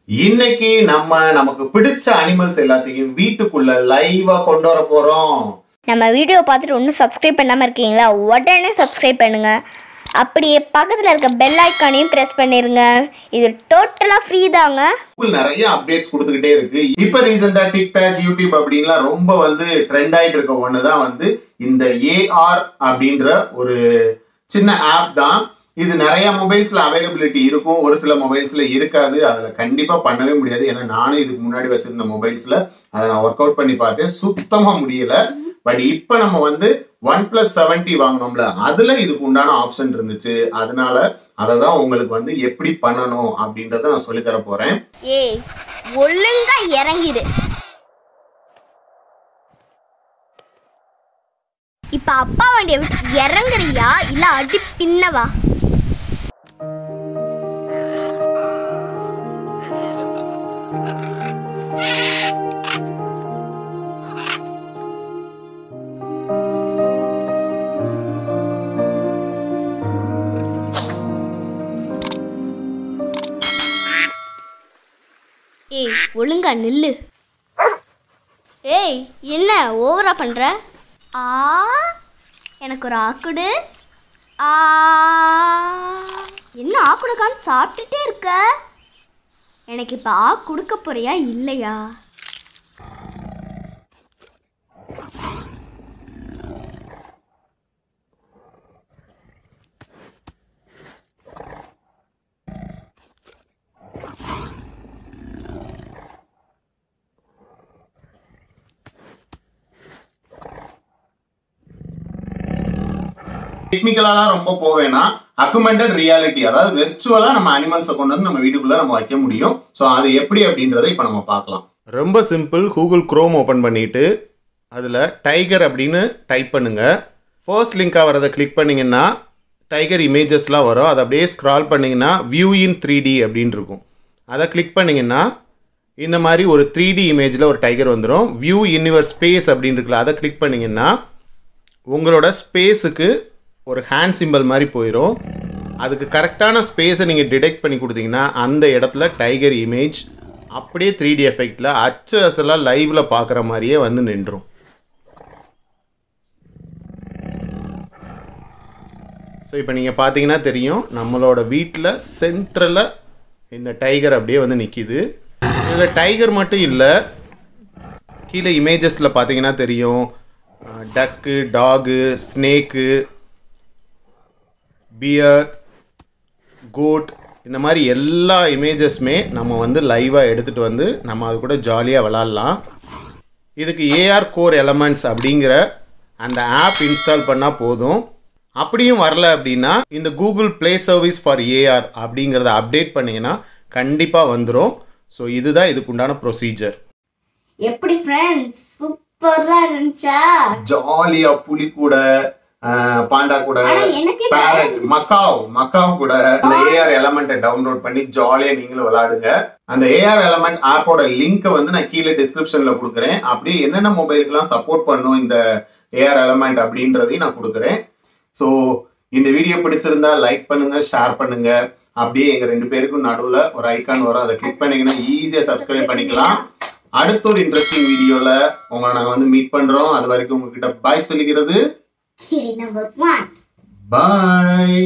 இன்னைக்கு நமக்கு பிடிச்ச அனிமல்ஸ் எல்லாத்தையும் வீட்டுக்குள்ள லைவா கொண்டு வர போறோம். நம்ம வீடியோ பார்த்துட்டு இன்னும் சப்ஸ்கிரைப் பண்ணாம இருக்கீங்களா? உடனே சப்ஸ்கிரைப் பண்ணுங்க. அப்படியே பக்கத்துல இருக்க பெல் ஐகானையும் பிரஸ் பண்ணிருங்க. இது டோட்டலா ஃப்ரீ தாங்க. நிறைய அப்டேட்ஸ் கொடுத்துக்கிட்டே இருக்கு. இப்போ ரீசெண்டா டிக்டாக், யூடியூப் அப்படின்லாம் ரொம்ப ட்ரெண்ட் ஆயிட்டு இருக்க ஒண்ணுதான் இந்த AR அப்படின்ற ஒரு சின்ன ஆப் தான். இது நிறைய மொபைல்ஸ்ல அவைலபிலிட்டி இருக்கும், ஒரு சில மொபைல்ஸ்ல இருக்காது. அதுல கண்டிப்பா பண்ணவே முடியாது. ஏன்னா நானும் இதுக்கு முன்னாடி வச்சிருந்த மொபைல்ஸ்ல அதை நான் ஒர்க் அவுட் பண்ணி பார்த்தேன், சுத்தமா முடியல. பட் இப்ப நம்ம OnePlus 70 வாங்கினோம்ல, அதுல இதுக்கு உண்டான ஆப்ஷன் இருந்துச்சு. அதனால அததான் உங்களுக்கு எப்படி பண்ணணும் அப்படின்றத நான் சொல்லி தர போறேன். ஏய், ஒழுங்கா இறங்கிடு. இப்ப அப்பா வண்டியை விட்டு இறங்குறியா இல்ல அடி பின்னவா? ஏய், ஒழுங்கா நில்லு. ஏய், என்ன ஓவரா பண்ற? எனக்கு ஒரு ஆக்குடு. என்ன ஆக்குடுக்கான்னு சாப்பிட்டுட்டே இருக்க? எனக்கு இப்போ கொடுக்க போறியா இல்லையா? டெக்னிக்கலாலாம் ரொம்ப போவேனா, அக்குமெண்டட் ரியாலிட்டி, அதாவது வெர்ச்சுவலா நம்ம அனிமல்ஸை கொண்டு வந்து நம்ம வீட்டுக்குள்ள நம்ம வைக்க முடியும். ஸோ அது எப்படி அப்படின்றத இப்போ நம்ம பார்க்கலாம். ரொம்ப சிம்பிள். கூகுள் குரோம் ஓப்பன் பண்ணிட்டு அதில் டைகர் அப்படின்னு டைப் பண்ணுங்க. ஃபர்ஸ்ட் லிங்காக வரதை கிளிக் பண்ணிங்கன்னா டைகர் இமேஜஸ்லாம் வரும். அதை அப்படியே ஸ்க்ரால் பண்ணிங்கன்னா வியூ இன் 3D அப்படின்னு இருக்கும். அதை கிளிக் பண்ணிங்கன்னா இந்த மாதிரி ஒரு 3D இமேஜில் ஒரு டைகர் வந்துடும். வியூ இன் யுவர் ஸ்பேஸ் அப்படின்னு இருக்குல்ல, அதை கிளிக் பண்ணிங்கன்னா உங்களோட ஸ்பேஸுக்கு ஒரு ஹேண்ட் சிம்பிள் மாதிரி போயிடும். அதுக்கு கரெக்டான ஸ்பேஸை நீங்கள் டிடெக்ட் பண்ணி கொடுத்தீங்கன்னா அந்த இடத்துல டைகர் இமேஜ் அப்படியே 3D எஃபெக்டில் அச்சு அசலாக லைவில் பார்க்குற மாதிரியே நின்றும். ஸோ இப்போ நீங்கள் பார்த்தீங்கன்னா தெரியும், நம்மளோட வீட்டில் சென்ட்ரலில் இந்த டைகர் அப்படியே நிற்கிது. இதில் டைகர் மட்டும் இல்லை, கீழே இமேஜஸில் பார்த்தீங்கன்னா தெரியும் டக்கு, டாகு, ஸ்னேக்கு, பியர், கோட், இந்த மாதிரி எல்லா இமேஜஸ்மே நம்ம லைவாக எடுத்துகிட்டு நம்ம அது கூட ஜாலியாக விளாட்லாம். இதுக்கு AR கோர் எலமெண்ட்ஸ் அப்படிங்கிற அந்த ஆப் இன்ஸ்டால் பண்ணால் போதும். அப்படியும் வரல அப்படின்னா இந்த Google play service for AR அப்படிங்கிறத அப்டேட் பண்ணிங்கன்னா கண்டிப்பாக வந்துடும். ஸோ இதுதான் இதுக்குண்டான ப்ரொசீஜர். எப்படி ஃப்ரெண்ட்ஸ், சூப்பரா இருந்துச்சா? ஜாலியா புலி கூட, பாண்டா கூட, பேரட், மக்காவ் கூட அந்த AR எலமெண்ட்டை டவுன்லோட் பண்ணி ஜாலியா நீங்களும் விளையாடுங்க. அந்த AR எலமெண்ட் ஆப்போட லிங்க் நான் கீழே டிஸ்கிரிப்ஷன்ல கொடுக்குறேன். அப்படியே என்னென்ன மொபைலுக்குலாம் சப்போர்ட் பண்ணும் இந்த AR எலமெண்ட் அப்படின்றதையும் நான் கொடுக்குறேன். ஸோ இந்த வீடியோ பிடிச்சிருந்தா லைக் பண்ணுங்க, ஷேர் பண்ணுங்க. அப்படியே எங்க 2 பேருக்கும் நடுவில் ஒரு ஐக்கான் வரும், அதை கிளிக் பண்ணீங்கன்னா ஈஸியா சப்ஸ்கிரைப் பண்ணிக்கலாம். அடுத்த ஒரு இன்ட்ரெஸ்டிங் வீடியோல உங்களை நாங்கள் மீட் பண்றோம். அது வரைக்கும் உங்ககிட்ட பாய் சொல்லிக்கிறது. Kitty number 1. Bye.